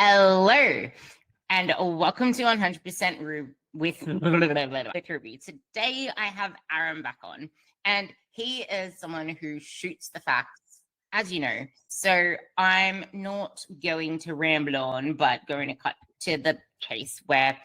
Hello, and welcome to 100% with Ruby. Today, I have Aaron back on, and he is someone who shoots the facts, as you know. So I'm not going to ramble on, but going to cut to the chase where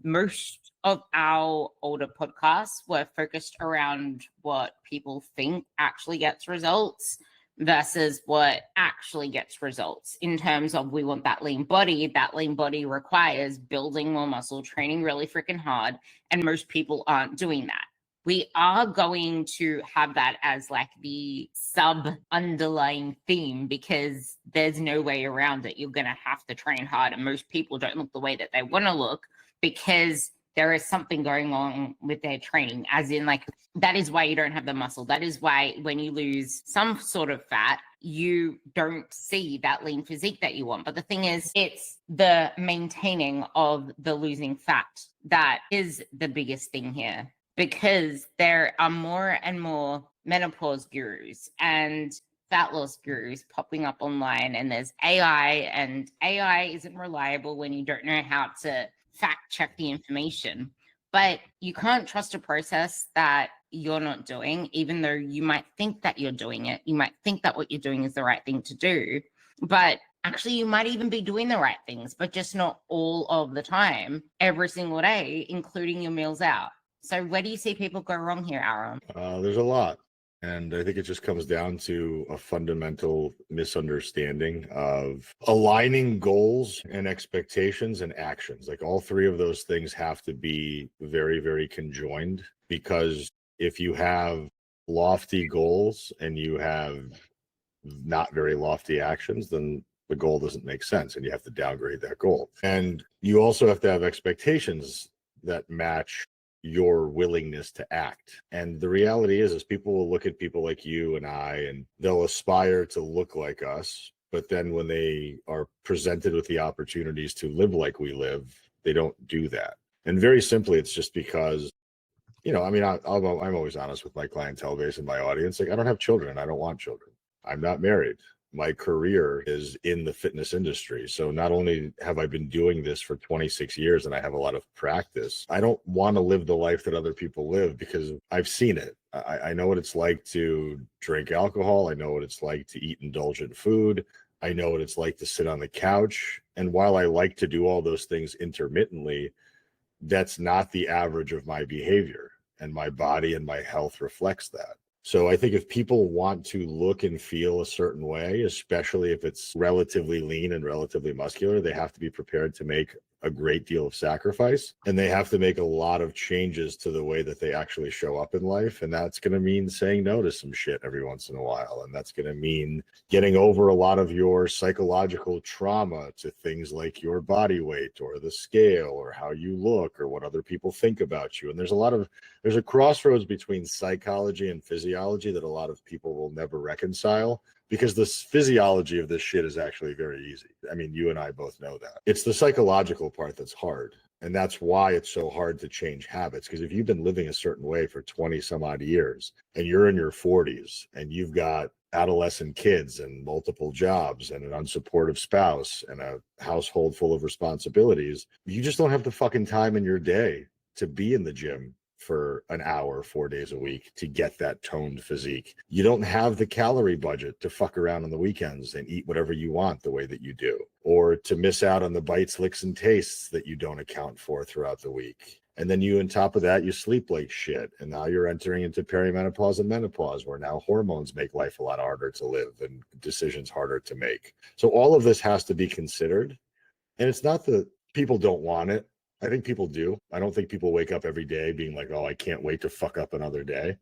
most of our older podcasts were focused around what people think actually gets results versus what actually gets results in terms of we want that lean body. That lean body requires building more muscle, training really freaking hard, and most people aren't doing that. We are going to have that as like the sub underlying theme because there's no way around it. You're going to have to train hard, and most people don't look the way that they want to look because there is something going on with their training, as in like, that is why you don't have the muscle. That is why when you lose some sort of fat, you don't see that lean physique that you want. But the thing is, it's the maintaining of the losing fat that is the biggest thing here, because there are more and more menopause gurus and fat loss gurus popping up online, and there's AI, and AI isn't reliable when you don't know how to fact check the information. But you can't trust a process that you're not doing, even though you might think that you're doing it. You might think that what you're doing is the right thing to do, but actually you might even be doing the right things, but just not all of the time, every single day, including your meals out. So where do you see people go wrong here, Aaron? There's a lot. And I think it just comes down to a fundamental misunderstanding of aligning goals and expectations and actions. Like all three of those things have to be very, very conjoined, because if you have lofty goals and you have not very lofty actions, then the goal doesn't make sense and you have to downgrade that goal. And you also have to have expectations that match your willingness to act. And the reality is people will look at people like you and I, and they'll aspire to look like us. But then when they are presented with the opportunities to live like we live, they don't do that. And very simply, it's just because, I'm always honest with my clientele base and my audience. Like, I don't have children. I don't want children. I'm not married. My career is in the fitness industry. So not only have I been doing this for 26 years and I have a lot of practice, I don't want to live the life that other people live because I've seen it. I know what it's like to drink alcohol. I know what it's like to eat indulgent food. I know what it's like to sit on the couch. And while I like to do all those things intermittently, that's not the average of my behavior. And my body and my health reflects that. So I think if people want to look and feel a certain way, especially if it's relatively lean and relatively muscular, they have to be prepared to make a great deal of sacrifice, and they have to make a lot of changes to the way that they actually show up in life. And that's going to mean saying no to some shit every once in a while. And that's going to mean getting over a lot of your psychological trauma to things like your body weight or the scale or how you look or what other people think about you. And there's a crossroads between psychology and physiology that a lot of people will never reconcile, because the physiology of this shit is actually very easy. I mean, you and I both know that. It's the psychological part that's hard. And that's why it's so hard to change habits. Because if you've been living a certain way for 20 some odd years and you're in your 40s and you've got adolescent kids and multiple jobs and an unsupportive spouse and a household full of responsibilities, you just don't have the fucking time in your day to be in the gym for an hour, 4 days a week to get that toned physique. You don't have the calorie budget to fuck around on the weekends and eat whatever you want the way that you do, or to miss out on the bites, licks, and tastes that you don't account for throughout the week. And then on top of that, you sleep like shit. And now you're entering into perimenopause and menopause, where now hormones make life a lot harder to live and decisions harder to make. So all of this has to be considered. And it's not that people don't want it. I think people do. I don't think people wake up every day being like, oh, I can't wait to fuck up another day.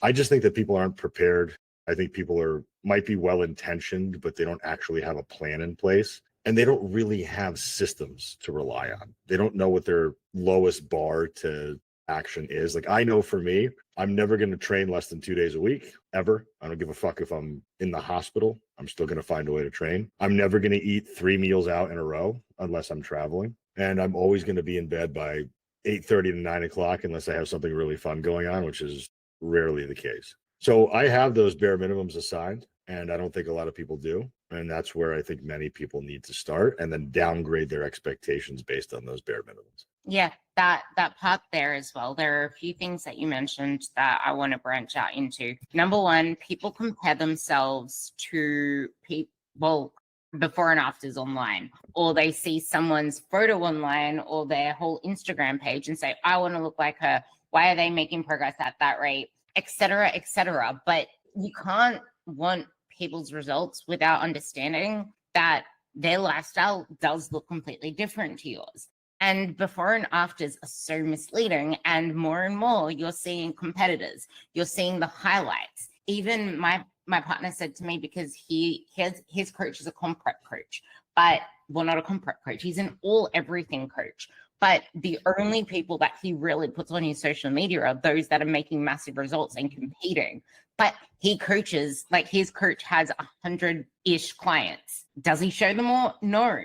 I just think that people aren't prepared. I think people might be well-intentioned, but they don't actually have a plan in place. And they don't really have systems to rely on. They don't know what their lowest bar to action is. Like, I know for me, I'm never going to train less than 2 days a week, ever. I don't give a fuck if I'm in the hospital. I'm still going to find a way to train. I'm never going to eat 3 meals out in a row unless I'm traveling. And I'm always going to be in bed by 8:30 to 9 o'clock unless I have something really fun going on, which is rarely the case. So I have those bare minimums assigned, and I don't think a lot of people do. And that's where I think many people need to start, and then downgrade their expectations based on those bare minimums. Yeah, that part there as well. There are a few things that you mentioned that I want to branch out into. Number one, people compare themselves to people before and afters online, or they see someone's photo online or their whole Instagram page and say, I want to look like her. Why are they making progress at that rate, etc., etc. But you can't want people's results without understanding that their lifestyle does look completely different to yours. And before and afters are so misleading, and more you're seeing competitors, you're seeing the highlights. Even my partner said to me, because his coach is a comp prep coach, but well, not a comp prep coach, he's an all everything coach. But the only people that he really puts on his social media are those that are making massive results and competing. But he coaches, like his coach has 100-ish clients. Does he show them all? No.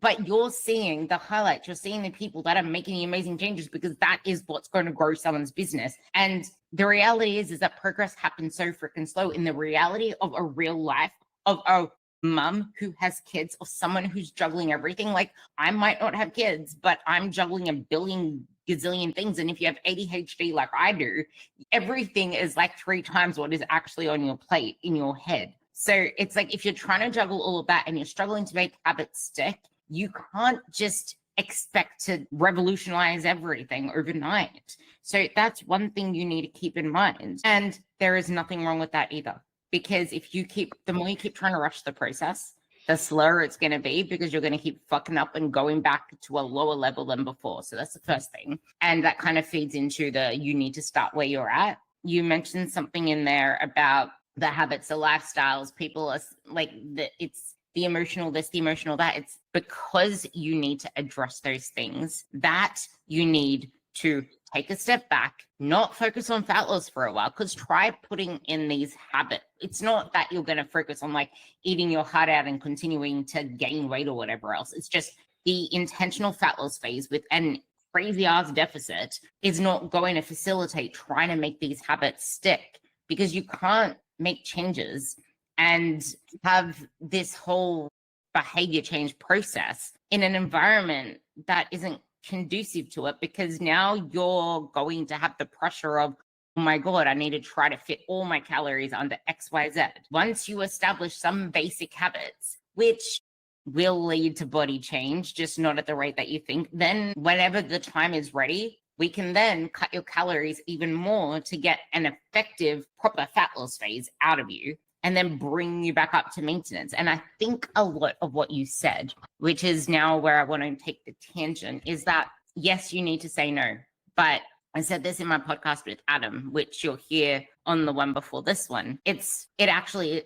But you're seeing the highlights, you're seeing the people that are making the amazing changes, because that is what's going to grow someone's business. And the reality is that progress happens so freaking slow. In the reality of a real life of a mom who has kids, or someone who's juggling everything, like I might not have kids, but I'm juggling a billion gazillion things. And if you have ADHD like I do, everything is like 3 times what is actually on your plate in your head. So it's like, if you're trying to juggle all of that and you're struggling to make habits stick, you can't just expect to revolutionize everything overnight. So that's one thing you need to keep in mind. And there is nothing wrong with that either, because the more you keep trying to rush the process, the slower it's going to be, because you're going to keep fucking up and going back to a lower level than before. So that's the first thing. And that kind of feeds into you need to start where you're at. You mentioned something in there about the habits, the lifestyles, people are like, it's the emotional this, the emotional that. It's because you need to address those things that you need to take a step back, not focus on fat loss for a while, because try putting in these habits. It's not that you're going to focus on like eating your heart out and continuing to gain weight or whatever else. It's just the intentional fat loss phase with an crazy ass deficit is not going to facilitate trying to make these habits stick, because you can't make changes and have this whole behavior change process in an environment that isn't conducive to it, because now you're going to have the pressure of, oh my God, I need to try to fit all my calories under XYZ. Once you establish some basic habits, which will lead to body change, just not at the rate that you think, then whenever the time is ready, we can then cut your calories even more to get an effective, proper fat loss phase out of you, and then bring you back up to maintenance. And I think a lot of what you said, which is now where I want to take the tangent, is that yes, you need to say no. But I said this in my podcast with Adam, which you'll hear on the one before this one. ChatGPT.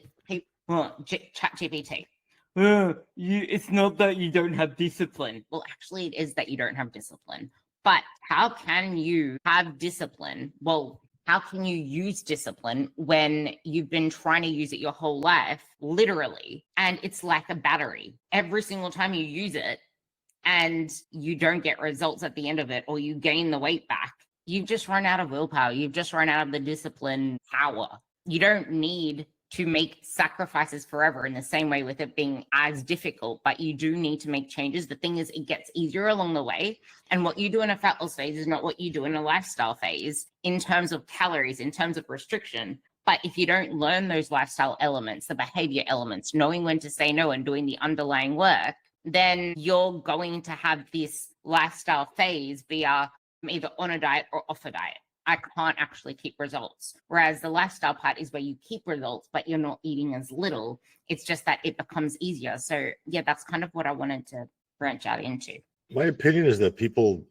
It's not that you don't have discipline. Well, actually, it is that you don't have discipline. But how can you have discipline? Well, how can you use discipline when you've been trying to use it your whole life, literally, and it's like a battery? Every single time you use it and you don't get results at the end of it, or you gain the weight back, you've just run out of willpower. You've just run out of the discipline power. You don't need to make sacrifices forever in the same way with it being as difficult, but you do need to make changes. The thing is, it gets easier along the way. And what you do in a fat loss phase is not what you do in a lifestyle phase in terms of calories, in terms of restriction. But if you don't learn those lifestyle elements, the behavior elements, knowing when to say no and doing the underlying work, then you're going to have this lifestyle phase be either on a diet or off a diet. I can't actually keep results. Whereas the lifestyle part is where you keep results, but you're not eating as little. It's just that it becomes easier. So yeah, that's kind of what I wanted to branch out into. My opinion is that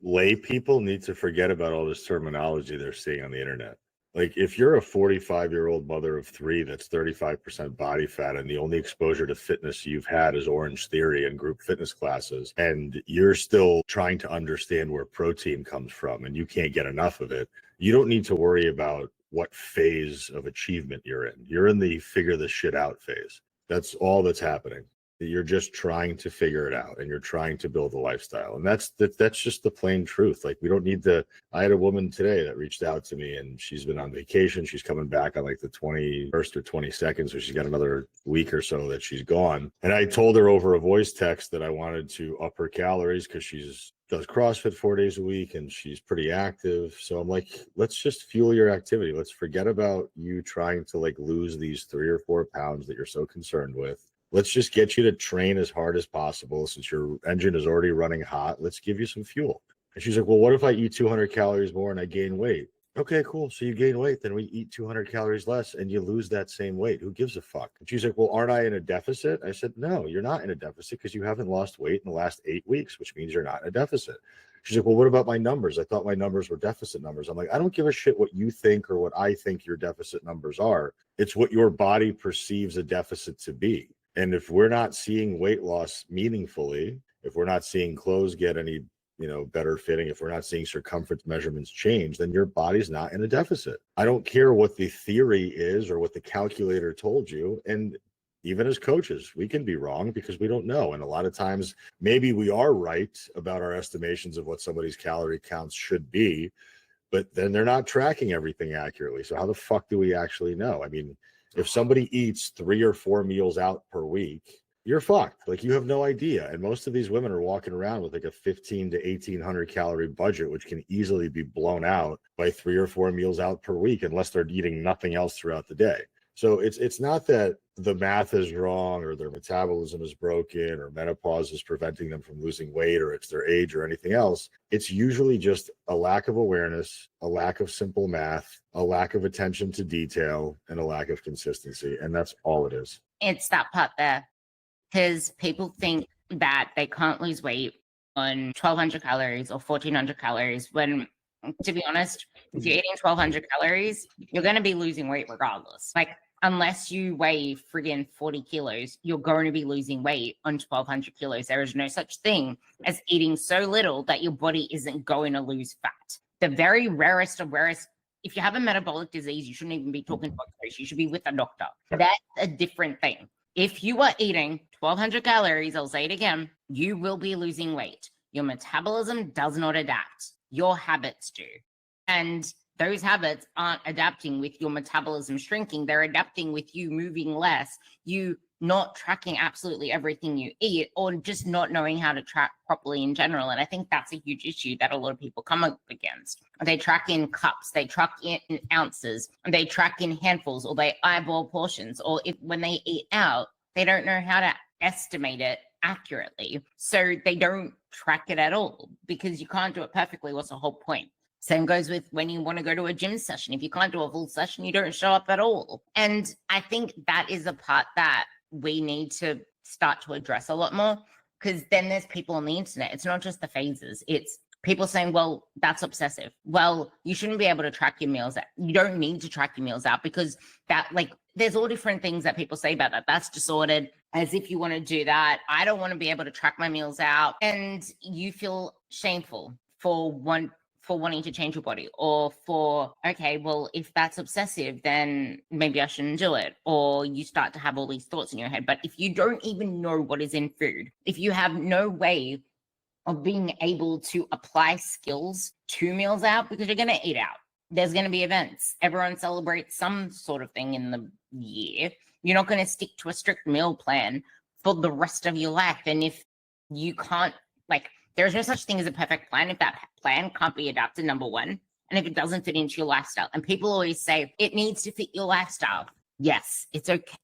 lay people need to forget about all this terminology they're seeing on the internet. Like, if you're a 45-year-old mother of 3 that's 35% body fat, and the only exposure to fitness you've had is Orange Theory and group fitness classes, and you're still trying to understand where protein comes from and you can't get enough of it, you don't need to worry about what phase of achievement you're in. You're in the figure this shit out phase. That's all that's happening. You're just trying to figure it out, and you're trying to build a lifestyle. And that's just the plain truth. Like, we don't need to. I had a woman today that reached out to me, and she's been on vacation. She's coming back on like the 21st or 22nd. So she's got another week or so that she's gone. And I told her over a voice text that I wanted to up her calories because she's does CrossFit 4 days a week and she's pretty active. So I'm like, let's just fuel your activity. Let's forget about you trying to like lose these 3 or 4 pounds that you're so concerned with. Let's just get you to train as hard as possible. Since your engine is already running hot, let's give you some fuel. And she's like, well, what if I eat 200 calories more and I gain weight? Okay, cool. So you gain weight, then we eat 200 calories less and you lose that same weight. Who gives a fuck? And she's like, well, aren't I in a deficit? I said, no, you're not in a deficit because you haven't lost weight in the last 8 weeks, which means you're not in a deficit. She's like, well, what about my numbers? I thought my numbers were deficit numbers. I'm like, I don't give a shit what you think or what I think your deficit numbers are. It's what your body perceives a deficit to be. And if we're not seeing weight loss meaningfully, if we're not seeing clothes get any better fitting, if we're not seeing circumference measurements change, then your body's not in a deficit. I don't care what the theory is or what the calculator told you. And even as coaches, we can be wrong because we don't know. And a lot of times, maybe we are right about our estimations of what somebody's calorie counts should be, but then they're not tracking everything accurately. So how the fuck do we actually know? I mean, if somebody eats 3 or 4 meals out per week, you're fucked. Like, you have no idea. And most of these women are walking around with like a 15 to 1800 calorie budget, which can easily be blown out by 3 or 4 meals out per week, unless they're eating nothing else throughout the day. So it's not that the math is wrong or their metabolism is broken or menopause is preventing them from losing weight or it's their age or anything else. It's usually just a lack of awareness, a lack of simple math, a lack of attention to detail, and a lack of consistency. And that's all it is. It's that part there. Because people think that they can't lose weight on 1,200 calories or 1,400 calories when, to be honest, if you're eating 1,200 calories, you're going to be losing weight regardless. Like, unless you weigh friggin' 40 kilos, you're going to be losing weight on 1,200 kilos. There is no such thing as eating so little that your body isn't going to lose fat. The very rarest of rarest, if you have a metabolic disease, you shouldn't even be talking to a coach. You should be with a doctor. That's a different thing. If you are eating 1,200 calories, I'll say it again, you will be losing weight. Your metabolism does not adapt. Your habits do. And those habits aren't adapting with your metabolism shrinking. They're adapting with you moving less, you not tracking absolutely everything you eat, or just not knowing how to track properly in general. And I think that's a huge issue that a lot of people come up against. They track in cups, they track in ounces, they track in handfuls, or they eyeball portions, or if when they eat out, they don't know how to estimate it accurately. So they don't track it at all because you can't do it perfectly. What's the whole point? Same goes with when you want to go to a gym session. If you can't do a full session, you don't show up at all. And I think that is a part that we need to start to address a lot more, because then there's people on the internet. It's not just the phases. It's people saying, well, that's obsessive. Well, you shouldn't be able to track your meals out. You don't need to track your meals out because that, like, there's all different things that people say about that. That's disordered, as if you want to do that. I don't want to be able to track my meals out. And you feel shameful for wanting to change your body, or for, okay, well, if that's obsessive, then maybe I shouldn't do it. Or you start to have all these thoughts in your head. But if you don't even know what is in food, if you have no way of being able to apply skills to meals out, because you're going to eat out, there's going to be events, everyone celebrates some sort of thing in the year, you're not going to stick to a strict meal plan for the rest of your life. And if you can't, like, there's no such thing as a perfect plan if that plan can't be adapted, number one, and if it doesn't fit into your lifestyle. And people always say it needs to fit your lifestyle. Yes, it's okay.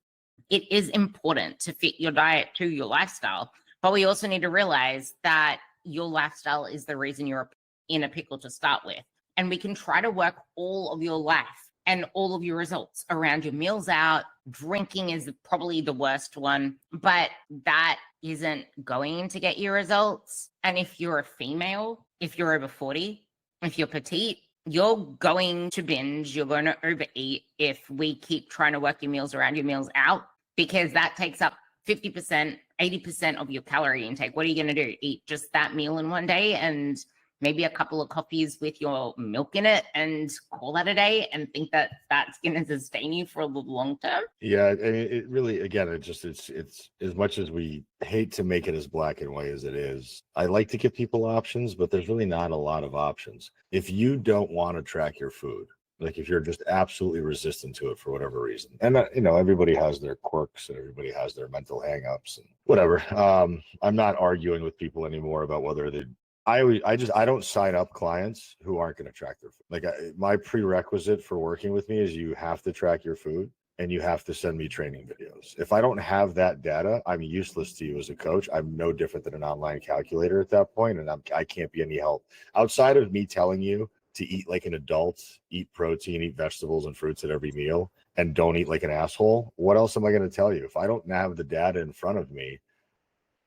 It is important to fit your diet to your lifestyle, but we also need to realize that your lifestyle is the reason you're in a pickle to start with. And we can try to work all of your life and all of your results around your meals out. Drinking is probably the worst one, but that isn't going to get you results. And if you're a female, if you're over 40, if you're petite, you're going to binge, you're going to overeat if we keep trying to work your meals around your meals out, because that takes up 50%, 80% of your calorie intake. What are you going to do? Eat just that meal in one day and maybe a couple of coffees with your milk in it and call that a day and think that that's going to sustain you for the long term. Yeah, I mean, it really, again, it's as much as we hate to make it as black and white as it is. I like to give people options, but there's really not a lot of options. If you don't want to track your food, like if you're just absolutely resistant to it for whatever reason, and everybody has their quirks and everybody has their mental hangups and whatever. I'm not arguing with people anymore about whether they. I don't sign up clients who aren't going to track their food. Like my prerequisite for working with me is you have to track your food and you have to send me training videos. If I don't have that data, I'm useless to you as a coach. I'm no different than an online calculator at that point, and I can't be any help outside of me telling you to eat like an adult, eat protein, eat vegetables and fruits at every meal, and don't eat like an asshole. What else am I going to tell you? If I don't have the data in front of me,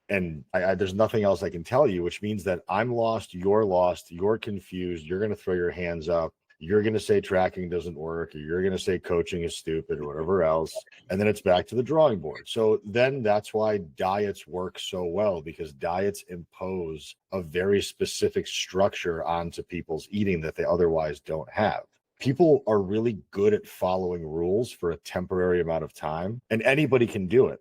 and there's nothing else I can tell you, which means that I'm lost, you're confused, you're going to throw your hands up, you're going to say tracking doesn't work, or you're going to say coaching is stupid or whatever else. And then it's back to the drawing board. So then that's why diets work so well, because diets impose a very specific structure onto people's eating that they otherwise don't have. People are really good at following rules for a temporary amount of time, and anybody can do it.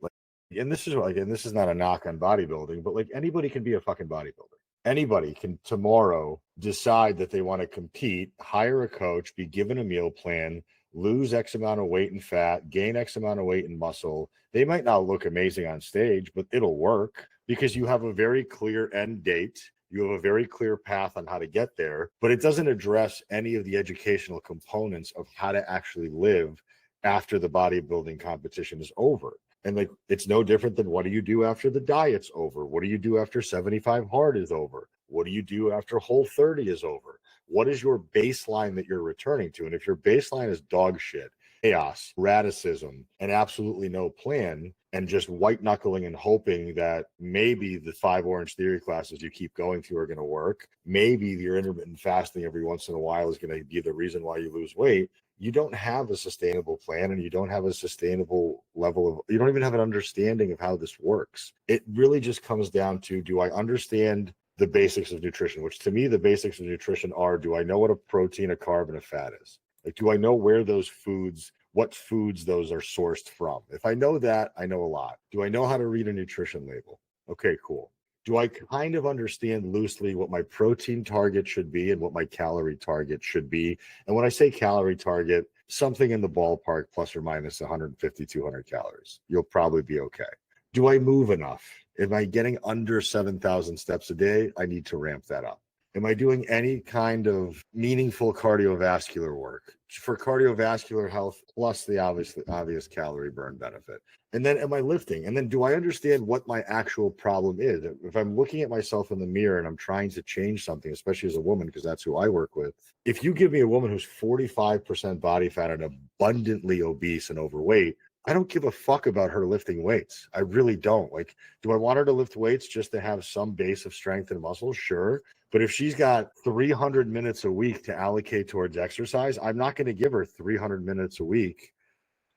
And this is not a knock on bodybuilding, but like anybody can be a fucking bodybuilder. Anybody can tomorrow decide that they want to compete, hire a coach, be given a meal plan, lose X amount of weight and fat, gain X amount of weight and muscle. They might not look amazing on stage, but it'll work because you have a very clear end date. You have a very clear path on how to get there, but it doesn't address any of the educational components of how to actually live after the bodybuilding competition is over. And like, it's no different than what do you do after the diet's over? What do you do after 75 hard is over? What do you do after whole 30 is over? What is your baseline that you're returning to? And if your baseline is dog shit, chaos, radicism, and absolutely no plan, and just white knuckling and hoping that maybe the 5 Orange Theory classes you keep going through are going to work, maybe your intermittent fasting every once in a while is going to be the reason why you lose weight, you don't have a sustainable plan, and you don't have a sustainable level of, you don't even have an understanding of how this works. It really just comes down to, do I understand the basics of nutrition? Which to me, the basics of nutrition are, do I know what a protein, a carb, and a fat is? Like, do I know where those foods, what foods those are sourced from? If I know that, I know a lot. Do I know how to read a nutrition label? Okay, cool. Do I kind of understand loosely what my protein target should be and what my calorie target should be? And when I say calorie target, something in the ballpark plus or minus 150, 200 calories. You'll probably be okay. Do I move enough? Am I getting under 7,000 steps a day? I need to ramp that up. Am I doing any kind of meaningful cardiovascular work for cardiovascular health plus the obvious calorie burn benefit? And then am I lifting? And then do I understand what my actual problem is? If I'm looking at myself in the mirror and I'm trying to change something, especially as a woman, because that's who I work with, if you give me a woman who's 45% body fat and abundantly obese and overweight, I don't give a fuck about her lifting weights. I really don't. Like, do I want her to lift weights just to have some base of strength and muscle? Sure. But if she's got 300 minutes a week to allocate towards exercise, I'm not going to give her 300 minutes a week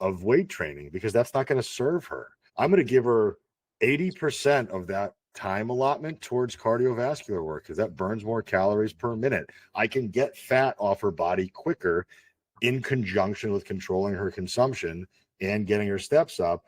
of weight training, because that's not going to serve her. I'm going to give her 80% of that time allotment towards cardiovascular work, because that burns more calories per minute. I can get fat off her body quicker in conjunction with controlling her consumption and getting her steps up.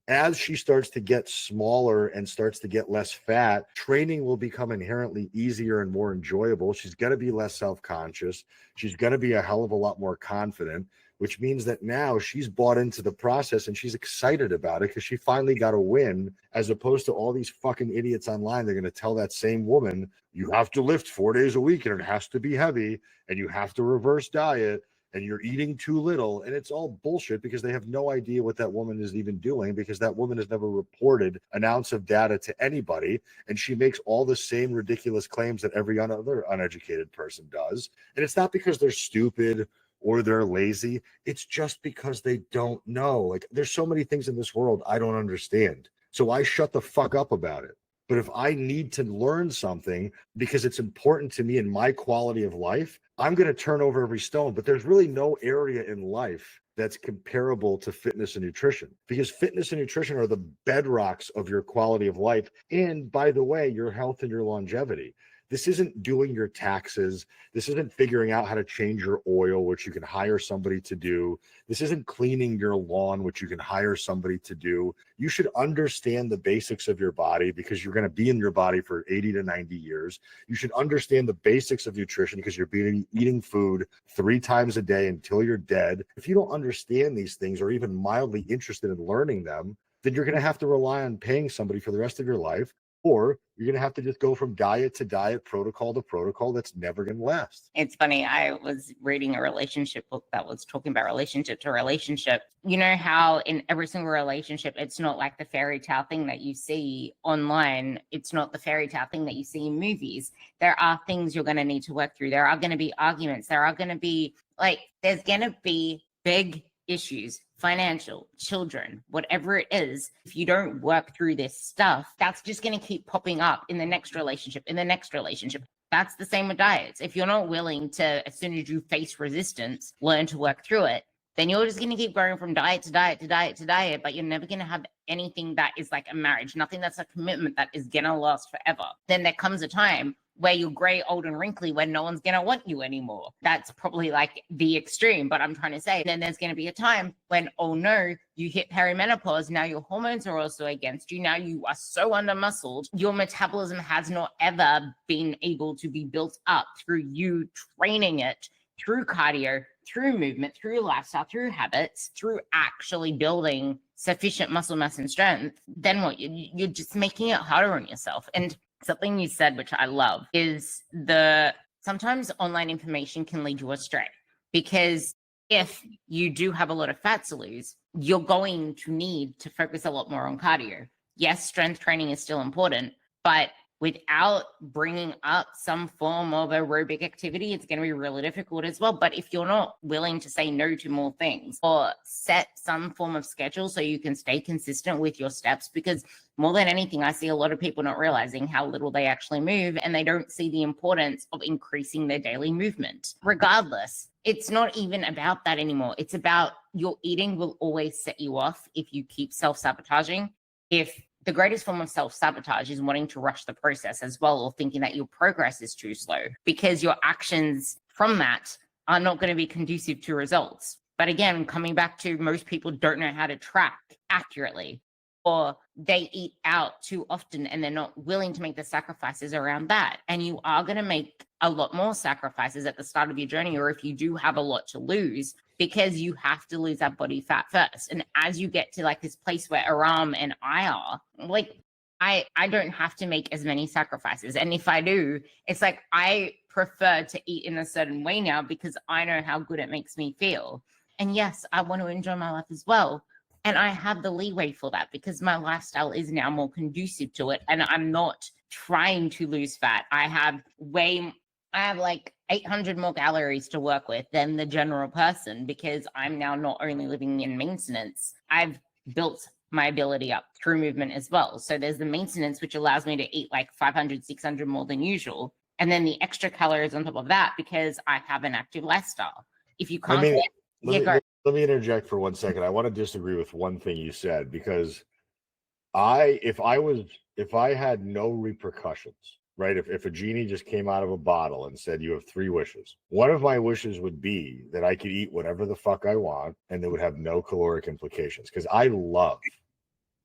As she starts to get smaller and starts to get less fat, training will become inherently easier and more enjoyable. She's going to be less self-conscious. She's going to be a hell of a lot more confident, which means that now she's bought into the process and she's excited about it because she finally got a win, as opposed to all these fucking idiots online. They're going to tell that same woman, you have to lift 4 days a week and it has to be heavy and you have to reverse diet and you're eating too little. And it's all bullshit, because they have no idea what that woman is even doing, because that woman has never reported an ounce of data to anybody. And she makes all the same ridiculous claims that every other uneducated person does. And it's not because they're stupid or they're lazy. It's just because they don't know. Like, there's so many things in this world I don't understand. So I shut the fuck up about it. But if I need to learn something because it's important to me and my quality of life, I'm going to turn over every stone. But there's really no area in life that's comparable to fitness and nutrition, because fitness and nutrition are the bedrocks of your quality of life. And by the way, your health and your longevity. This isn't doing your taxes. This isn't figuring out how to change your oil, which you can hire somebody to do. This isn't cleaning your lawn, which you can hire somebody to do. You should understand the basics of your body because you're going to be in your body for 80 to 90 years. You should understand the basics of nutrition because you're eating food 3 times a day until you're dead. If you don't understand these things or even mildly interested in learning them, then you're going to have to rely on paying somebody for the rest of your life. Or you're going to have to just go from diet to diet, protocol to protocol. That's never going to last. It's funny. I was reading a relationship book that was talking about relationship to relationship. You know how in every single relationship, it's not like the fairy tale thing that you see online. It's not the fairy tale thing that you see in movies. There are things you're going to need to work through. There are going to be arguments. There are going to be there's going to be big issues, financial, children, whatever it is. If you don't work through this stuff, that's just going to keep popping up in the next relationship, That's the same with diets. If you're not willing to, as soon as you face resistance, learn to work through it, then you're just going to keep going from diet to diet to diet to diet, but you're never going to have anything that is like a marriage, nothing that's a commitment that is going to last forever. Then there comes a time where you're gray, old, and wrinkly when no one's going to want you anymore. That's probably like the extreme, but I'm trying to say, then there's going to be a time when, oh no, you hit perimenopause. Now your hormones are also against you. Now you are so under-muscled. Your metabolism has not ever been able to be built up through you training it, through cardio, through movement, through lifestyle, through habits, through actually building sufficient muscle mass and strength. Then what? You're just making it harder on yourself. And something you said, which I love, is sometimes online information can lead you astray, because if you do have a lot of fat to lose, you're going to need to focus a lot more on cardio. Yes, strength training is still important, but without bringing up some form of aerobic activity, it's going to be really difficult as well. But if you're not willing to say no to more things or set some form of schedule so you can stay consistent with your steps, because more than anything, I see a lot of people not realizing how little they actually move, and they don't see the importance of increasing their daily movement. Regardless, it's not even about that anymore. It's about your eating will always set you off if you keep self-sabotaging. If the greatest form of self-sabotage is wanting to rush the process as well, or thinking that your progress is too slow, because your actions from that are not going to be conducive to results. But again, coming back to most people don't know how to track accurately, or they eat out too often and they're not willing to make the sacrifices around that. And you are going to make a lot more sacrifices at the start of your journey, or if you do have a lot to lose, because you have to lose that body fat first. And as you get to like this place where Aram and I are, like, I don't have to make as many sacrifices. And if I do, it's like I prefer to eat in a certain way now because I know how good it makes me feel. And yes, I want to enjoy my life as well. And I have the leeway for that because my lifestyle is now more conducive to it. And I'm not trying to lose fat. I have like 800 more calories to work with than the general person, because I'm now not only living in maintenance, I've built my ability up through movement as well. So there's the maintenance, which allows me to eat like 500, 600 more than usual. And then the extra calories on top of that, because I have an active lifestyle. If you can't let me interject for 1 second. I want to disagree with one thing you said, because if I had no repercussions, right? If a genie just came out of a bottle and said, you have 3 wishes, one of my wishes would be that I could eat whatever the fuck I want and it would have no caloric implications. Because I love,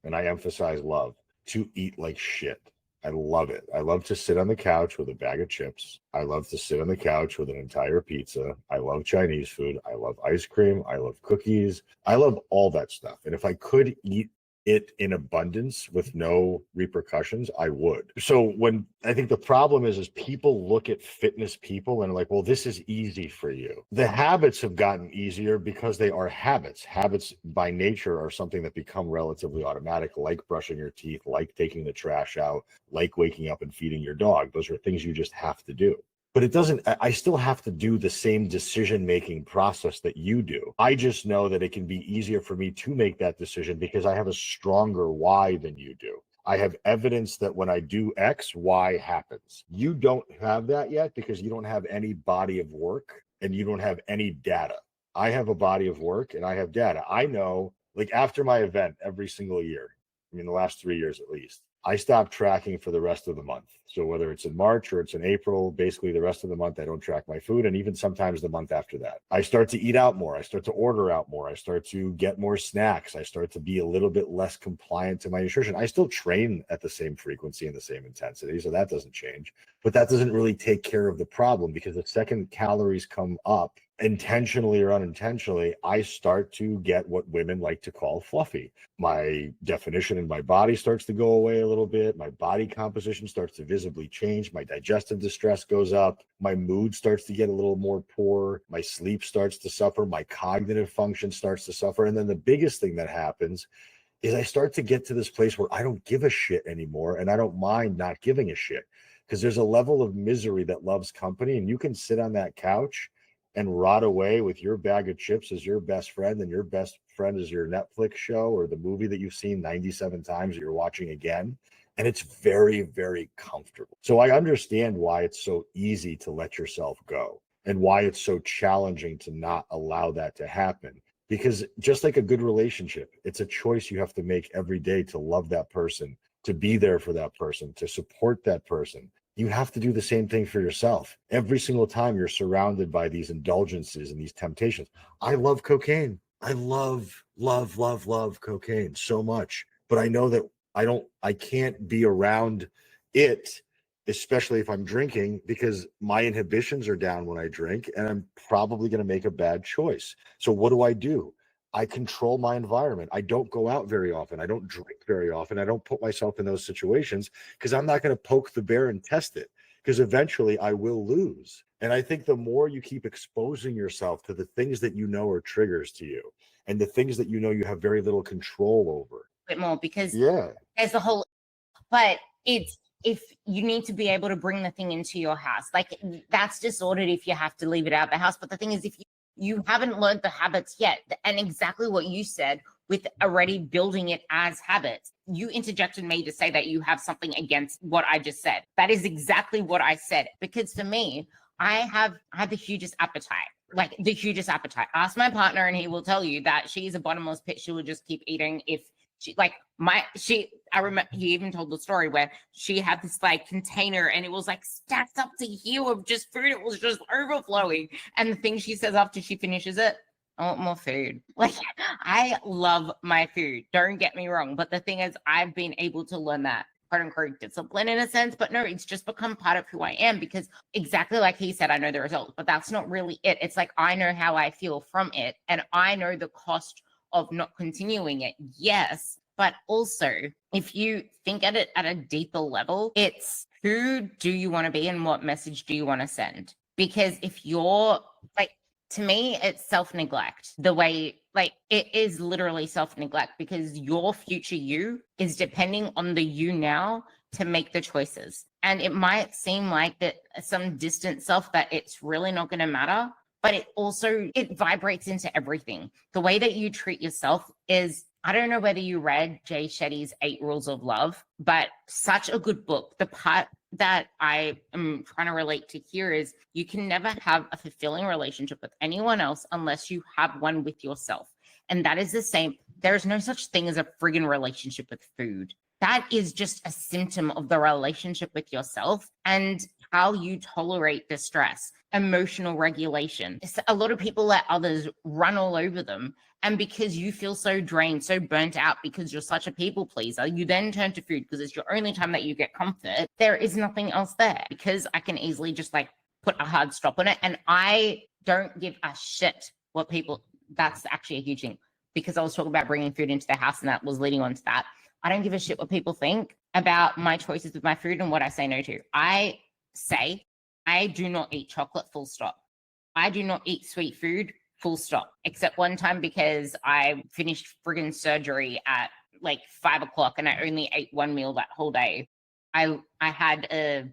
and I emphasize love, to eat like shit. I love it. I love to sit on the couch with a bag of chips. I love to sit on the couch with an entire pizza. I love Chinese food. I love ice cream. I love cookies. I love all that stuff. And if I could eat it in abundance with no repercussions, I would. So when I think the problem is people look at fitness people and are like, well, this is easy for you. The habits have gotten easier because they are habits. Habits by nature are something that become relatively automatic, like brushing your teeth, like taking the trash out, like waking up and feeding your dog. Those are things you just have to do. But I still have to do the same decision-making process that you do. I just know that it can be easier for me to make that decision because I have a stronger why than you do. I have evidence that when I do X, Y happens. You don't have that yet because you don't have any body of work and you don't have any data. I have a body of work and I have data. I know, like after my event every single year, I mean, the last 3 years at least, I stopped tracking for the rest of the month. So whether it's in March or it's in April, basically the rest of the month, I don't track my food. And even sometimes the month after that, I start to eat out more. I start to order out more. I start to get more snacks. I start to be a little bit less compliant to my nutrition. I still train at the same frequency and the same intensity. So that doesn't change, but that doesn't really take care of the problem, because the second calories come up, intentionally or unintentionally, I start to get what women like to call fluffy. My definition in my body starts to go away a little bit. My body composition starts to visibly change. My digestive distress goes up. My mood starts to get a little more poor. My sleep starts to suffer. My cognitive function starts to suffer. And then the biggest thing that happens is I start to get to this place where I don't give a shit anymore, and I don't mind not giving a shit, because there's a level of misery that loves company, and you can sit on that couch and rot away with your bag of chips as your best friend, and your best friend is your Netflix show or the movie that you've seen 97 times that you're watching again. And it's very, very comfortable. So I understand why it's so easy to let yourself go and why it's so challenging to not allow that to happen. Because just like a good relationship, it's a choice you have to make every day to love that person, to be there for that person, to support that person. You have to do the same thing for yourself. Every single time you're surrounded by these indulgences and these temptations. I love cocaine. I love cocaine so much. But I know that I can't be around it, especially if I'm drinking, because my inhibitions are down when I drink and I'm probably going to make a bad choice. So what do? I control my environment. I don't go out very often. I don't drink very often. I don't put myself in those situations because I'm not going to poke the bear and test it, because eventually I will lose. And I think the more you keep exposing yourself to the things that you know are triggers to you and the things that you know you have very little control over. Bit more, because Yeah. there's the whole, but it's, if you need to be able to bring the thing into your house, like that's disordered if you have to leave it out the house. But the thing is, if you haven't learned the habits yet, and exactly what you said with already building it as habits, you interjected me to say that you have something against what I just said. That is exactly what I said, because for me, I have the hugest appetite, like the hugest appetite. Ask my partner and he will tell you that she's a bottomless pit. She will just keep eating. If she I remember he even told the story where she had this like container and it was like stacked up to here of just food. It was just overflowing. And the thing she says after she finishes it, I want more food. Like, I love my food, don't get me wrong. But the thing is, I've been able to learn that quote unquote discipline in a sense, but no, it's just become part of who I am, because exactly like he said, I know the results, but that's not really it. It's like, I know how I feel from it, and I know the cost of not continuing it. Yes. But also, if you think at it at a deeper level, it's who do you want to be and what message do you want to send? Because if you're like, to me, it's self-neglect. The way, like, it is literally self-neglect, because your future you is depending on the you now to make the choices. And it might seem like that some distant self that it's really not going to matter, but it vibrates into everything. The way that you treat yourself is, I don't know whether you read Jay Shetty's 8 Rules of Love, but such a good book. The part that I am trying to relate to here is, you can never have a fulfilling relationship with anyone else unless you have one with yourself. And that is the same. There's no such thing as a friggin' relationship with food. That is just a symptom of the relationship with yourself and how you tolerate distress, emotional regulation. A lot of people let others run all over them. And because you feel so drained, so burnt out, because you're such a people pleaser, you then turn to food because it's your only time that you get comfort. There is nothing else there, because I can easily just like put a hard stop on it. And I don't give a shit what people, that's actually a huge thing, because I was talking about bringing food into the house and that was leading on to that. I don't give a shit what people think about my choices with my food and what I say no to. I say, I do not eat chocolate, full stop. I do not eat sweet food, full stop. Except one time, because I finished friggin' surgery at like 5 o'clock and I only ate one meal that whole day. I had a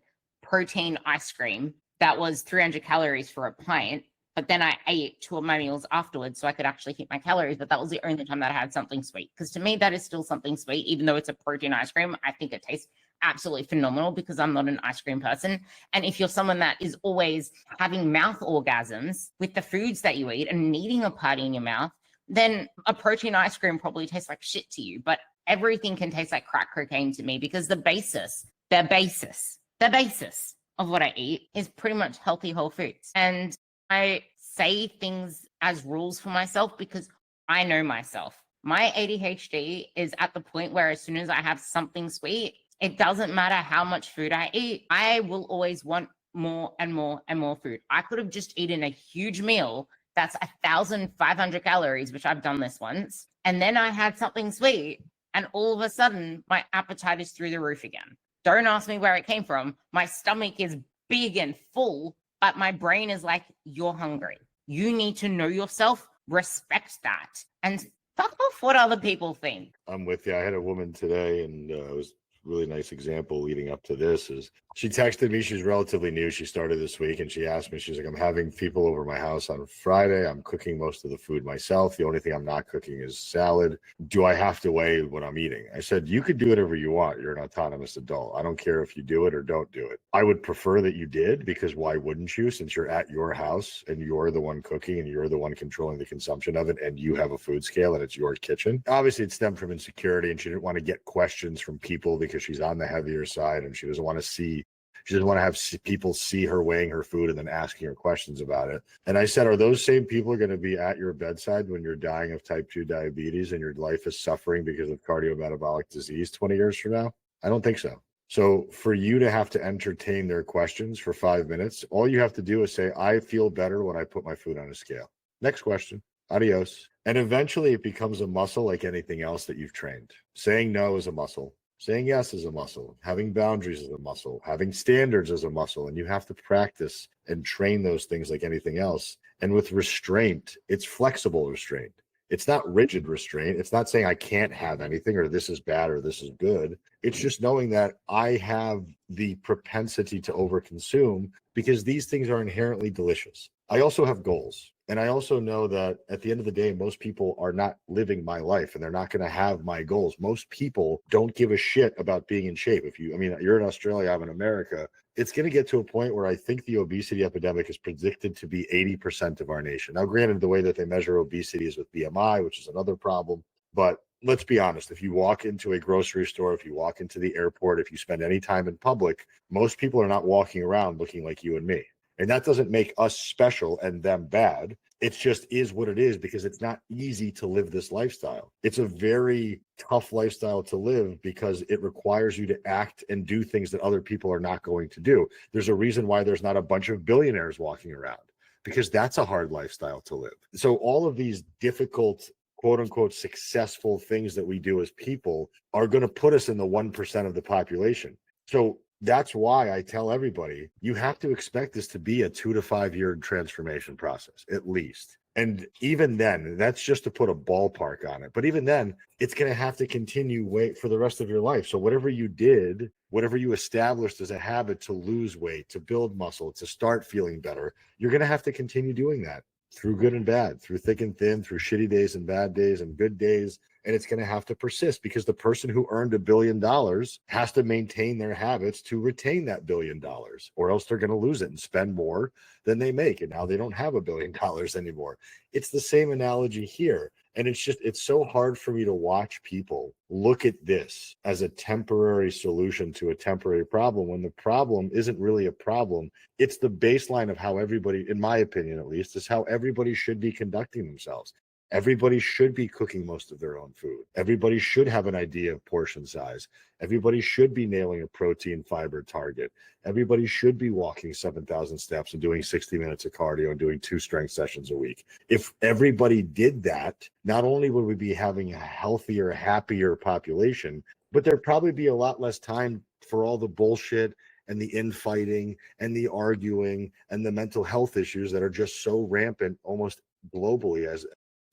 protein ice cream that was 300 calories for a pint, but then I ate 2 of my meals afterwards so I could actually hit my calories. But that was the only time that I had something sweet. Because to me, that is still something sweet, even though it's a protein ice cream. I think it tastes absolutely phenomenal because I'm not an ice cream person. And if you're someone that is always having mouth orgasms with the foods that you eat and needing a party in your mouth, then a protein ice cream probably tastes like shit to you. But everything can taste like crack cocaine to me because the basis of what I eat is pretty much healthy whole foods. And I say things as rules for myself because I know myself. My ADHD is at the point where as soon as I have something sweet, it doesn't matter how much food I eat, I will always want more and more and more food. I could have just eaten a huge meal that's 1,500 calories, which I've done this once, and then I had something sweet, and all of a sudden my appetite is through the roof again. Don't ask me where it came from. My stomach is big and full, but my brain is like, you're hungry. You need to know yourself, respect that, and fuck off what other people think. I'm with you. I had a woman today, and it was a really nice example leading up to this. Is she texted me? She's relatively new. She started this week, and she asked me, she's like, I'm having people over my house on Friday. I'm cooking most of the food myself. The only thing I'm not cooking is salad. Do I have to weigh what I'm eating? I said, you could do whatever you want. You're an autonomous adult. I don't care if you do it or don't do it. I would prefer that you did, because why wouldn't you, since you're at your house and you're the one cooking and you're the one controlling the consumption of it, and you have a food scale and it's your kitchen. Obviously, it stemmed from insecurity, and she didn't want to get questions from people because she's on the heavier side, and she doesn't want to have people see her weighing her food and then asking her questions about it. And I said, are those same people going to be at your bedside when you're dying of type 2 diabetes and your life is suffering because of cardiometabolic disease 20 years from now? I don't think so. So for you to have to entertain their questions for 5 minutes, all you have to do is say, I feel better when I put my food on a scale. Next question. Adios. And eventually it becomes a muscle like anything else that you've trained. Saying no is a muscle. Saying yes is a muscle. Having boundaries is a muscle. Having standards is a muscle. And you have to practice and train those things like anything else. And with restraint, it's flexible restraint. It's not rigid restraint. It's not saying I can't have anything or this is bad or this is good. It's just knowing that I have the propensity to overconsume because these things are inherently delicious. I also have goals. And I also know that at the end of the day, most people are not living my life and they're not going to have my goals. Most people don't give a shit about being in shape. You're in Australia, I'm in America. It's going to get to a point where I think the obesity epidemic is predicted to be 80% of our nation. Now, granted, the way that they measure obesity is with BMI, which is another problem. But let's be honest, if you walk into a grocery store, if you walk into the airport, if you spend any time in public, most people are not walking around looking like you and me. And that doesn't make us special and them bad. It just is what it is because it's not easy to live this lifestyle. It's a very tough lifestyle to live because it requires you to act and do things that other people are not going to do. There's a reason why there's not a bunch of billionaires walking around, because that's a hard lifestyle to live. So all of these difficult, quote unquote, successful things that we do as people are going to put us in the 1% of the population. So that's why I tell everybody, you have to expect this to be a 2 to 5 year transformation process, at least. And even then, that's just to put a ballpark on it. But even then, it's going to have to continue weight for the rest of your life. So whatever you did, whatever you established as a habit to lose weight, to build muscle, to start feeling better, you're going to have to continue doing that through good and bad, through thick and thin, through shitty days and bad days and good days. And it's going to have to persist because the person who earned $1 billion has to maintain their habits to retain that $1 billion, or else they're going to lose it and spend more than they make. And now they don't have $1 billion anymore. It's the same analogy here. And it's so hard for me to watch people look at this as a temporary solution to a temporary problem when the problem isn't really a problem. It's the baseline of how everybody, in my opinion at least, is how everybody should be conducting themselves. Everybody should be cooking most of their own food. Everybody should have an idea of portion size. Everybody should be nailing a protein fiber target. Everybody should be walking 7,000 steps and doing 60 minutes of cardio and doing 2 strength sessions a week. If everybody did that, not only would we be having a healthier, happier population, but there'd probably be a lot less time for all the bullshit and the infighting and the arguing and the mental health issues that are just so rampant almost globally as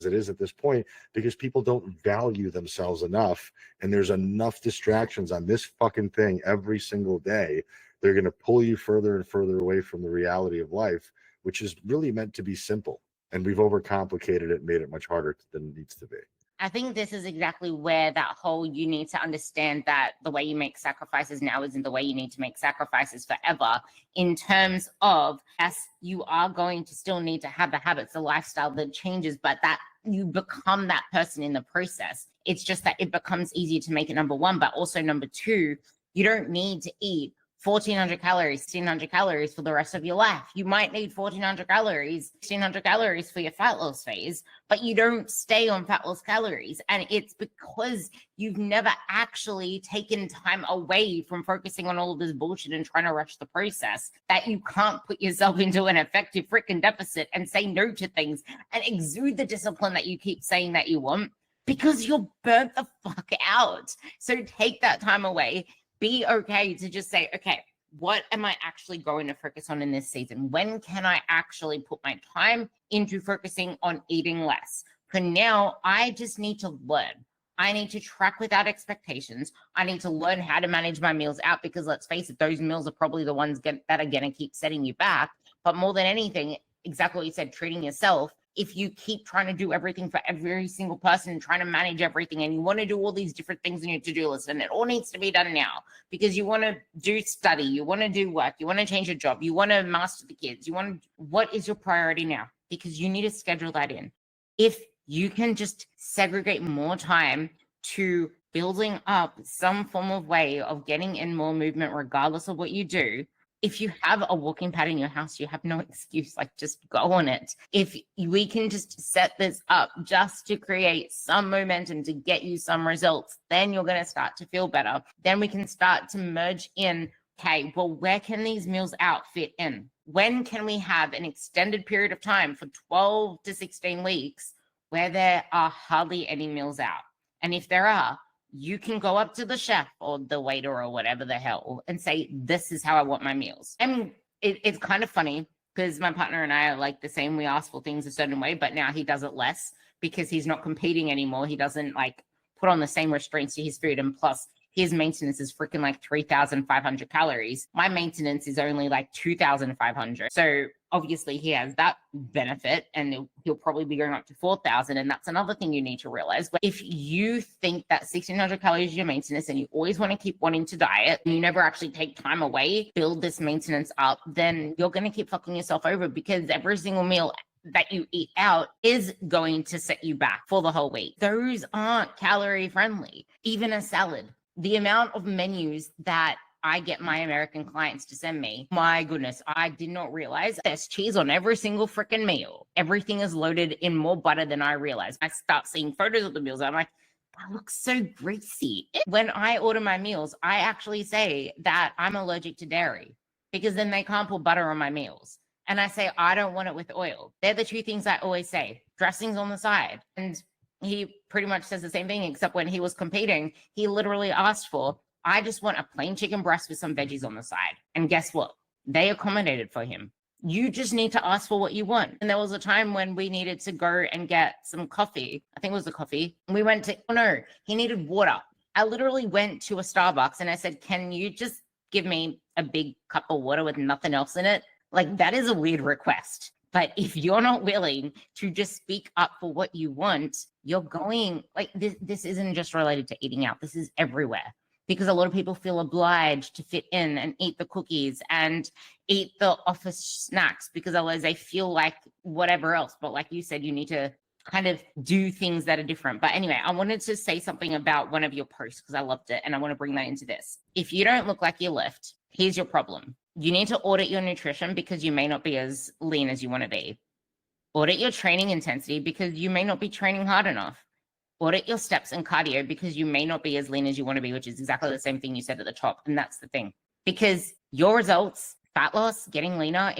it is at this point, because people don't value themselves enough, and there's enough distractions on this fucking thing every single day. They're going to pull you further and further away from the reality of life, which is really meant to be simple. And we've overcomplicated it and made it much harder than it needs to be. I think this is exactly where that whole, you need to understand that the way you make sacrifices now isn't the way you need to make sacrifices forever, in terms of, yes, you are going to still need to have the habits, the lifestyle that changes, but that you become that person in the process. It's just that it becomes easier to make it number one, but also number two, you don't need to eat 1,400 calories, 1,600 calories for the rest of your life. You might need 1,400 calories, 1,600 calories for your fat loss phase, but you don't stay on fat loss calories. And it's because you've never actually taken time away from focusing on all of this bullshit and trying to rush the process, that you can't put yourself into an effective freaking deficit and say no to things and exude the discipline that you keep saying that you want, because you'll burn the fuck out. So take that time away. Be okay to just say, okay, what am I actually going to focus on in this season? When can I actually put my time into focusing on eating less? For now, I just need to learn. I need to track without expectations. I need to learn how to manage my meals out, because let's face it, those meals are probably the ones that are going to keep setting you back. But more than anything, exactly what you said, treating yourself. If you keep trying to do everything for every single person, trying to manage everything, and you want to do all these different things in your to-do list, and it all needs to be done now because you want to do study, you want to do work, you want to change your job, you want to master the kids, what is your priority now? Because you need to schedule that in. If you can just segregate more time to building up some form of way of getting in more movement, regardless of what you do. If you have a walking pad in your house, you have no excuse, like just go on it. If we can just set this up just to create some momentum to get you some results, then you're going to start to feel better. Then we can start to merge in, okay, well, where can these meals out fit in? When can we have an extended period of time for 12 to 16 weeks where there are hardly any meals out? And if there are, you can go up to the chef or the waiter or whatever the hell and say, this is how I want my meals. I mean, it's kind of funny because my partner and I are like the same. We ask for things a certain way, but now he does it less because he's not competing anymore. He doesn't like put on the same restraints to his food. And plus, his maintenance is freaking like 3,500 calories. My maintenance is only like 2,500. So obviously he has that benefit, and he'll probably be going up to 4,000. And that's another thing you need to realize. But if you think that 1,600 calories is your maintenance and you always want to keep wanting to diet and you never actually take time away, build this maintenance up, then you're going to keep fucking yourself over, because every single meal that you eat out is going to set you back for the whole week. Those aren't calorie friendly. Even a salad. The amount of menus that I get my American clients to send me, my goodness, I did not realize there's cheese on every single freaking meal. Everything is loaded in more butter than I realized. I start seeing photos of the meals. I'm like, that looks so greasy. When I order my meals, I actually say that I'm allergic to dairy, because then they can't put butter on my meals. And I say, I don't want it with oil. They're the two things I always say. Dressings on the side. And he pretty much says the same thing, except when he was competing, he literally asked for, I just want a plain chicken breast with some veggies on the side. And guess what? They accommodated for him. You just need to ask for what you want. And there was a time when we needed to go and get some coffee. I think it was the coffee. We went to, oh no, he needed water. I literally went to a Starbucks and I said, can you just give me a big cup of water with nothing else in it? Like, that is a weird request. But if you're not willing to just speak up for what you want, you're going, like, this isn't just related to eating out. This is everywhere. Because a lot of people feel obliged to fit in and eat the cookies and eat the office snacks, because otherwise they feel like whatever else. But like you said, you need to kind of do things that are different. But anyway, I wanted to say something about one of your posts because I loved it, and I want to bring that into this. If you don't look like you lift, here's your problem. You need to audit your nutrition, because you may not be as lean as you want to be. Audit your training intensity, because you may not be training hard enough. Audit your steps and cardio, because you may not be as lean as you want to be, which is exactly the same thing you said at the top. And that's the thing, because your results, fat loss, getting leaner,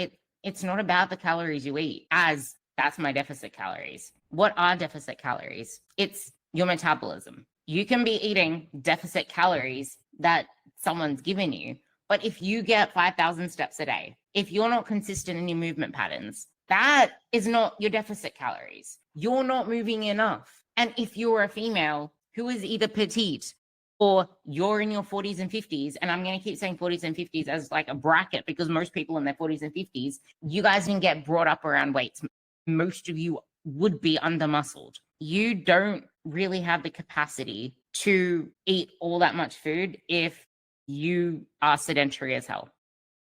it's not about the calories you eat, as that's my deficit calories. What are deficit calories? It's your metabolism. You can be eating deficit calories that someone's given you, but if you get 5,000 steps a day, if you're not consistent in your movement patterns, that is not your deficit calories. You're not moving enough. And if you're a female who is either petite or you're in your 40s and 50s, and I'm going to keep saying 40s and 50s as like a bracket because most people in their 40s and 50s, you guys didn't get brought up around weights. Most of you would be under muscled. You don't really have the capacity to eat all that much food if you are sedentary as hell.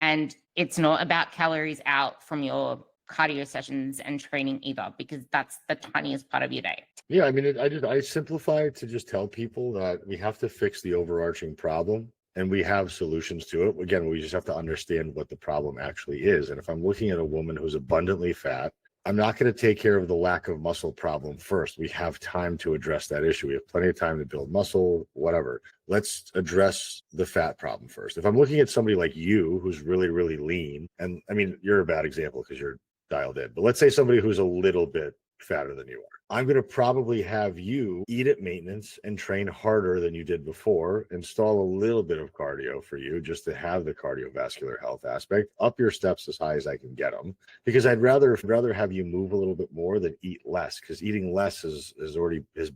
And it's not about calories out from your cardio sessions and training either, because that's the tiniest part of your day. Yeah, I mean, I simplify it to just tell people that we have to fix the overarching problem and we have solutions to it. Again, we just have to understand what the problem actually is. And if I'm looking at a woman who's abundantly fat, I'm not going to take care of the lack of muscle problem first. We have time to address that issue. We have plenty of time to build muscle, whatever. Let's address the fat problem first. If I'm looking at somebody like you who's really, really lean, and I mean, you're a bad example because you're dialed in, but let's say somebody who's a little bit fatter than you are. I'm going to probably have you eat at maintenance and train harder than you did before, install a little bit of cardio for you just to have the cardiovascular health aspect, up your steps as high as I can get them, because I'd rather have you move a little bit more than eat less, because eating less has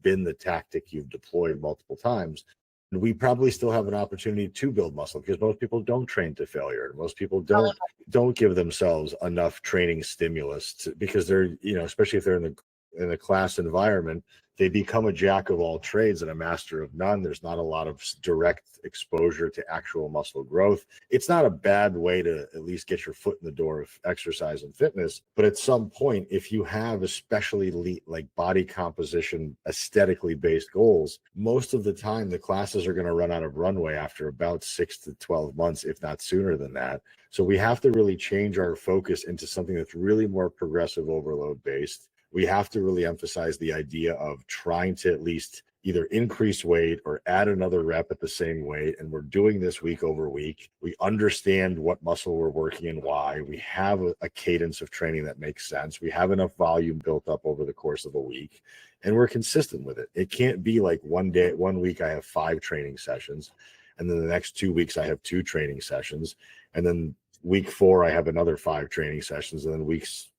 been the tactic you've deployed multiple times. And we probably still have an opportunity to build muscle because most people don't train to failure. Most people don't give themselves enough training stimulus because they're, especially if they're in a class environment, they become a jack of all trades and a master of none. There's not a lot of direct exposure to actual muscle growth. It's not a bad way to at least get your foot in the door of exercise and fitness. But at some point, if you have especially like body composition, aesthetically based goals, most of the time the classes are going to run out of runway after about 6 to 12 months, if not sooner than that. So we have to really change our focus into something that's really more progressive overload based. We have to really emphasize the idea of trying to at least either increase weight or add another rep at the same weight. And we're doing this week over week. We understand what muscle we're working and why. We have a cadence of training that makes sense. We have enough volume built up over the course of a week, and we're consistent with it. It can't be like one week I have 5 training sessions, and then the next 2 weeks I have 2 training sessions, and then week 4 I have another 5 training sessions, and then weeks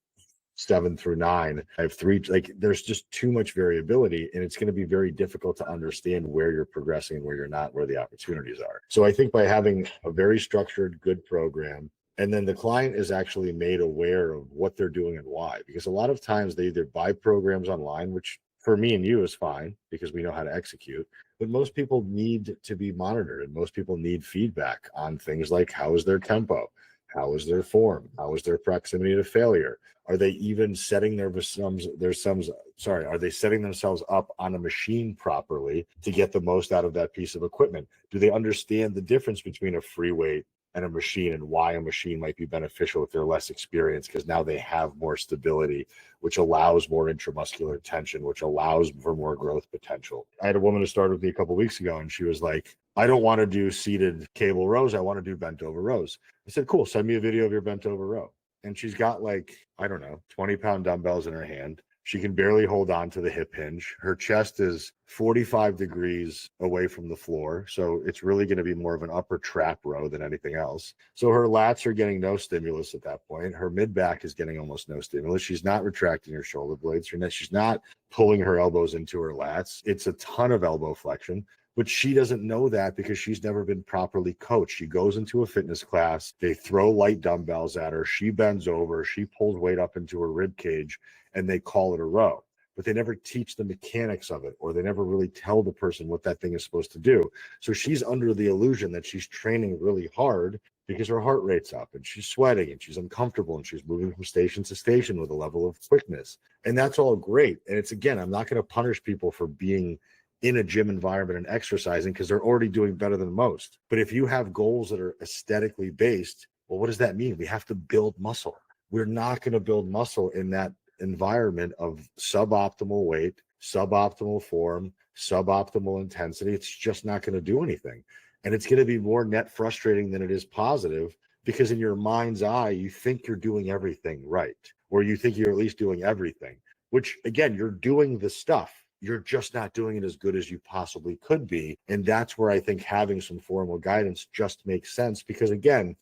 7 through 9 I have 3. Like, there's just too much variability, and it's going to be very difficult to understand where you're progressing and where you're not, where the opportunities are. So I think by having a very structured, good program, and then the client is actually made aware of what they're doing and why, because a lot of times they either buy programs online, which for me and you is fine because we know how to execute, but most people need to be monitored, and most people need feedback on things like how is their tempo, how is their form, how is their proximity to failure. Are they even setting are they setting themselves up on a machine properly to get the most out of that piece of equipment? Do they understand the difference between a free weight and a machine, and why a machine might be beneficial if they're less experienced, because now they have more stability, which allows more intramuscular tension, which allows for more growth potential. I had a woman who started with me a couple of weeks ago, and she was like, I don't want to do seated cable rows. I want to do bent over rows. I said, cool, send me a video of your bent over row. And she's got 20-pound dumbbells in her hand. She can barely hold on to the hip hinge. Her chest is 45 degrees away from the floor. So it's really going to be more of an upper trap row than anything else. So her lats are getting no stimulus at that point. Her mid back is getting almost no stimulus. She's not retracting her shoulder blades. She's not pulling her elbows into her lats. It's a ton of elbow flexion. But she doesn't know that because she's never been properly coached. She goes into a fitness class, they throw light dumbbells at her, she bends over, she pulls weight up into her rib cage, and they call it a row. But they never teach the mechanics of it, or they never really tell the person what that thing is supposed to do. So she's under the illusion that she's training really hard because her heart rate's up and she's sweating and she's uncomfortable and she's moving from station to station with a level of quickness. And that's all great. And it's, again, I'm not going to punish people for being in a gym environment and exercising because they're already doing better than most. But if you have goals that are aesthetically based, well, what does that mean? We have to build muscle. We're not going to build muscle in that environment of suboptimal weight, suboptimal form, suboptimal intensity. It's just not going to do anything. And it's going to be more net frustrating than it is positive, because in your mind's eye, you think you're doing everything right, or you think you're at least doing everything, which, again, you're doing the stuff. You're just not doing it as good as you possibly could be. And that's where I think having some formal guidance just makes sense. Because, again,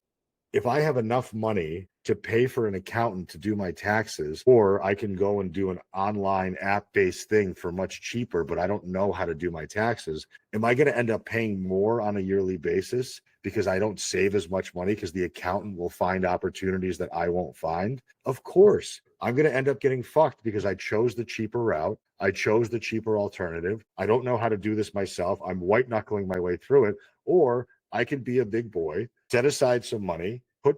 if I have enough money to pay for an accountant to do my taxes, or I can go and do an online app-based thing for much cheaper, but I don't know how to do my taxes. Am I going to end up paying more on a yearly basis because I don't save as much money because the accountant will find opportunities that I won't find? Of course. I'm going to end up getting fucked because I chose the cheaper route. I chose the cheaper alternative. I don't know how to do this myself. I'm white knuckling my way through it. Or I could be a big boy, set aside some money, put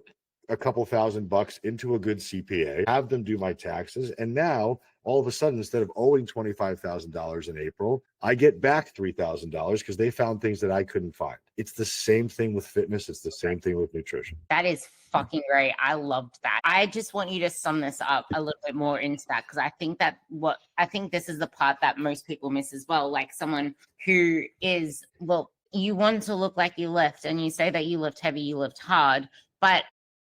a couple $1,000 into a good CPA, have them do my taxes. And now all of a sudden, instead of owing $25,000 in April, I get back $3,000 because they found things that I couldn't find. It's the same thing with fitness. It's the same thing with nutrition. That is fucking great. I loved that. I just want you to sum this up a little bit more into that, because I think this is the part that most people miss as well. Like someone who is, well, you want to look like you lift, and you say that you lift heavy, you lift hard, but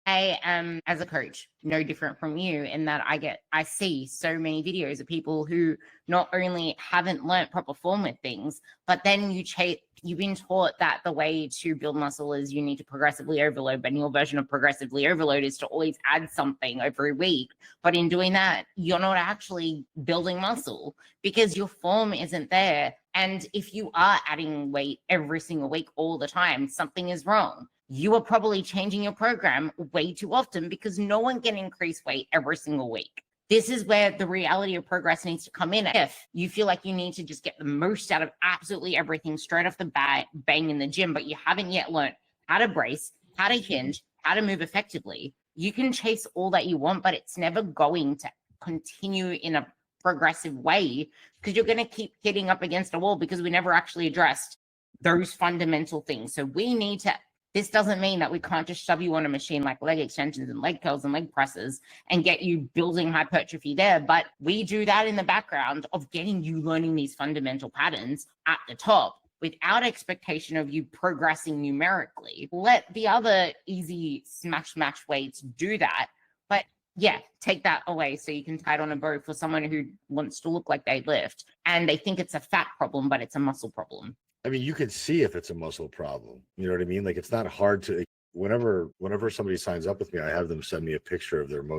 I am, as a coach, no different from you in that I see so many videos of people who not only haven't learned proper form with things, but then you've been taught that the way to build muscle is you need to progressively overload, but your version of progressively overload is to always add something every week. But in doing that, you're not actually building muscle because your form isn't there. And if you are adding weight every single week all the time, something is wrong. You are probably changing your program way too often because no one can increase weight every single week. This is where the reality of progress needs to come in. If you feel like you need to just get the most out of absolutely everything straight off the bat, bang in the gym, but you haven't yet learned how to brace, how to hinge, how to move effectively, you can chase all that you want, but it's never going to continue in a progressive way because you're going to keep hitting up against a wall because we never actually addressed those fundamental things. So we need to. This doesn't mean that we can't just shove you on a machine like leg extensions and leg curls and leg presses and get you building hypertrophy there. But we do that in the background of getting you learning these fundamental patterns at the top without expectation of you progressing numerically. Let the other easy smash weights do that. But yeah, take that away so you can tie it on a bow for someone who wants to look like they lift and they think it's a fat problem, but it's a muscle problem. I mean, you can see if it's a muscle problem. You know what I mean? Like, it's not hard to, whenever somebody signs up with me, I have them send me a picture of their the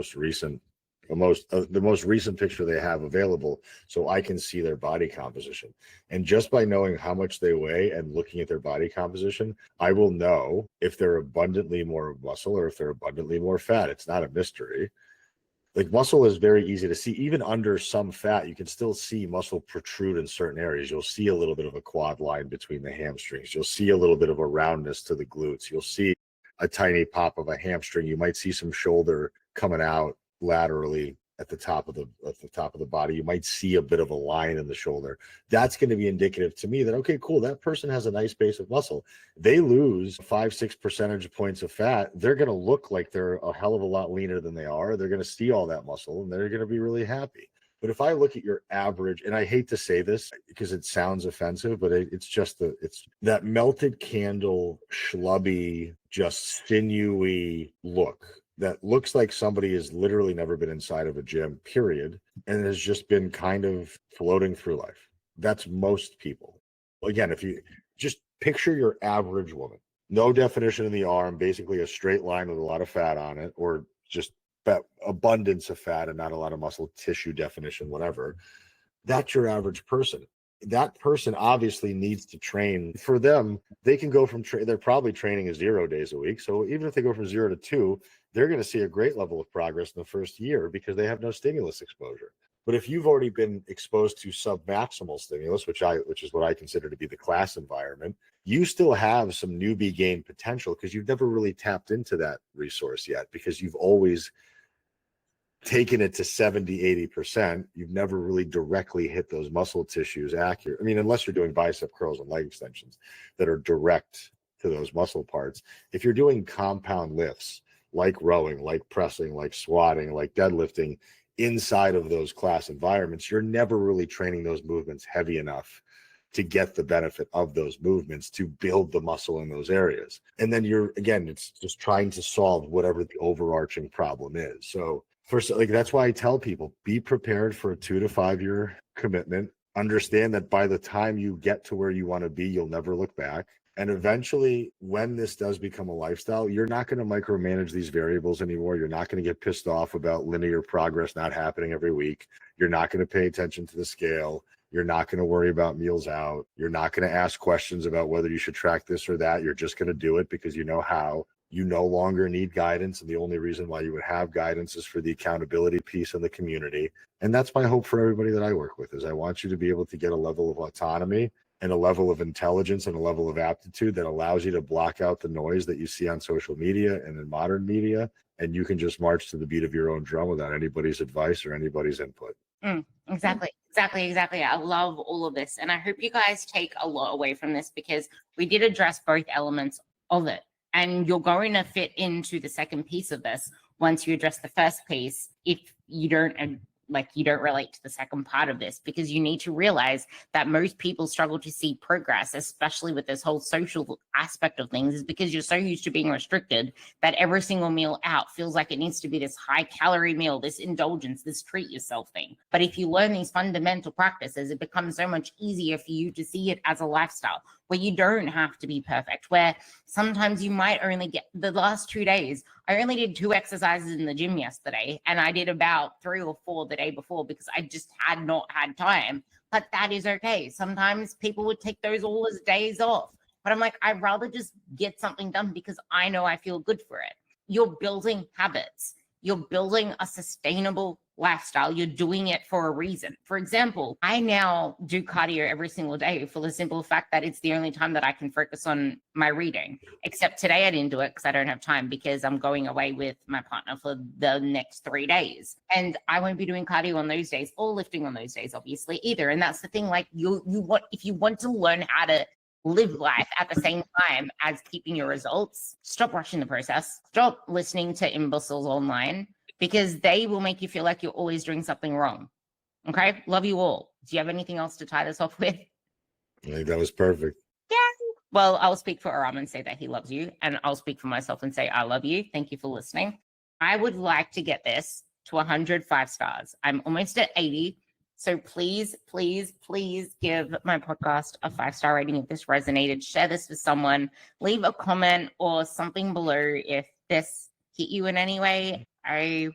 most recent picture they have available so I can see their body composition. And just by knowing how much they weigh and looking at their body composition, I will know if they're abundantly more muscle or if they're abundantly more fat. It's not a mystery. Like, muscle is very easy to see. Even under some fat, you can still see muscle protrude in certain areas. You'll see a little bit of a quad line between the hamstrings. You'll see a little bit of a roundness to the glutes. You'll see a tiny pop of a hamstring. You might see some shoulder coming out laterally at the top of the body. You might see a bit of a line in the shoulder. That's going to be indicative to me that, okay, cool, that person has a nice base of muscle. They lose 5-6 percentage points of fat, they're going to look like they're a hell of a lot leaner than they are. They're going to see all that muscle and they're going to be really happy. But if I look at your average, and I hate to say this because it sounds offensive, but it's that melted candle, schlubby, just sinewy look that looks like somebody has literally never been inside of a gym, period, and has just been kind of floating through life. That's most people. Again, if you just picture your average woman, no definition in the arm, basically a straight line with a lot of fat on it, or just abundance of fat and not a lot of muscle tissue definition, whatever. That's your average person. That person obviously needs to train. For them, they can go from they're probably training 0 days a week. So even if they go from 0 to 2, they're going to see a great level of progress in the first year because they have no stimulus exposure. But if you've already been exposed to submaximal stimulus, which is what I consider to be the class environment, you still have some newbie gain potential because you've never really tapped into that resource yet because you've always taken it to 70-80%. You've never really directly hit those muscle tissues accurate. I mean, unless you're doing bicep curls and leg extensions that are direct to those muscle parts. If you're doing compound lifts like rowing, like pressing, like squatting, like deadlifting inside of those class environments, you're never really training those movements heavy enough to get the benefit of those movements to build the muscle in those areas. And then it's just trying to solve whatever the overarching problem is. So that's why I tell people, be prepared for a 2 to 5 year commitment. Understand that by the time you get to where you want to be, you'll never look back. And eventually, when this does become a lifestyle, you're not going to micromanage these variables anymore. You're not going to get pissed off about linear progress not happening every week. You're not going to pay attention to the scale. You're not going to worry about meals out. You're not going to ask questions about whether you should track this or that. You're just going to do it because you know how. You no longer need guidance. And the only reason why you would have guidance is for the accountability piece in the community. And that's my hope for everybody that I work with, is I want you to be able to get a level of autonomy and a level of intelligence and a level of aptitude that allows you to block out the noise that you see on social media and in modern media. And you can just march to the beat of your own drum without anybody's advice or anybody's input. Exactly. I love all of this. And I hope you guys take a lot away from this, because we did address both elements of it. And you're going to fit into the second piece of this once you address the first piece, if you don't relate to the second part of this, because you need to realize that most people struggle to see progress, especially with this whole social aspect of things, is because you're so used to being restricted that every single meal out feels like it needs to be this high calorie meal, this indulgence, this treat yourself thing. But if you learn these fundamental practices, it becomes so much easier for you to see it as a lifestyle where you don't have to be perfect, where sometimes you might only get the last 2 days. I only did 2 exercises in the gym yesterday, and I did about 3 or 4 the day before because I just had not had time. But that is okay. Sometimes people would take those all as days off. But I'm like, I'd rather just get something done because I know I feel good for it. You're building habits. You're building a sustainable lifestyle. You're doing it for a reason. For example, I now do cardio every single day for the simple fact that it's the only time that I can focus on my reading. Except today I didn't do it because I don't have time, because I'm going away with my partner for the next 3 days. And I won't be doing cardio on those days or lifting on those days, obviously, either. And that's the thing, like if you want to learn how to live life at the same time as keeping your results, stop rushing the process. Stop listening to imbeciles online, because they will make you feel like you're always doing something wrong. Okay? Love you all. Do you have anything else to tie this off with? I think that was perfect. Yeah. Well, I'll speak for Aram and say that he loves you, and I'll speak for myself and say I love you. Thank you for listening. I would like to get this to 105 stars. I'm almost at 80. So please, please, please give my podcast a 5-star rating if this resonated. Share this with someone. Leave a comment or something below if this hit you in any way. I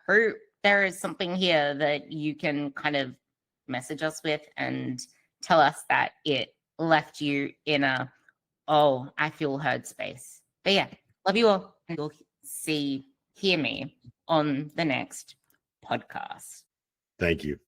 hope there is something here that you can kind of message us with and tell us that it left you in a, oh, I feel heard space. But yeah, love you all. And you'll hear me on the next podcast. Thank you.